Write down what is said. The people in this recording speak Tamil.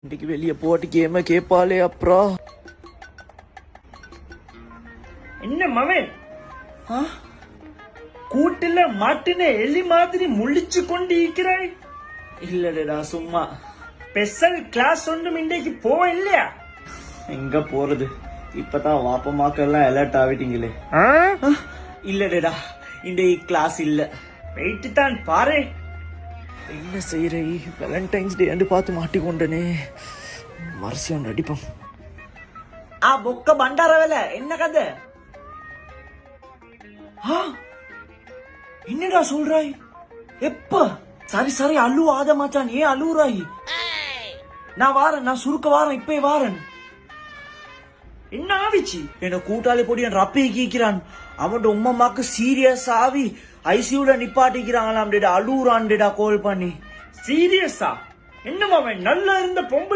இன்னைக்கு வெளியே போட்டு கேம கேப்பாளே அப்புறம் என்ன மவன் கூட்டுல மாட்டின எலி மாதிரி முழிச்சு கொண்டு இருக்கிறாய். இல்லடா சும்மா ஸ்பெஷல் கிளாஸ் ஒன்றும் இன்றைக்கு போவ இல்லையா? எங்க போறது, இப்பதான் வாப்பமாக்கெல்லாம் அலர்ட் ஆகிட்டீங்களே. இல்லடா இன்றைக்கு கிளாஸ் இல்ல. வெயிட்டு தான் பாரு. என்ன செய்யறே, வேலண்டைன்ஸ் டே பார்த்து மாட்டிக்கொண்டனே. மரசியம் அடிப்போம். பொக்க பண்டார வேலை என்ன கதை? என்னடா சொல்றாய்? எப்ப? சரி சரி அழு ஆத மாச்சான், ஏன் அழுவுறாய்? நான் வாரன், நான் சுருக்க வாரன், இப்பே வாரன். என்ன ஆவிச்சு? என்ன கூட்டாளி போடி என் ரப்பி கீக்கிறான். அவன் உம்மம்மாக்கு சீரியஸ் ஆவி ஐசியூல நிப்பாட்டிக்கிறாங்களாம். அழுவுறான் கால் பண்ணி. சீரியஸா? என்ன மவன் நல்லா இருந்த பொம்பளை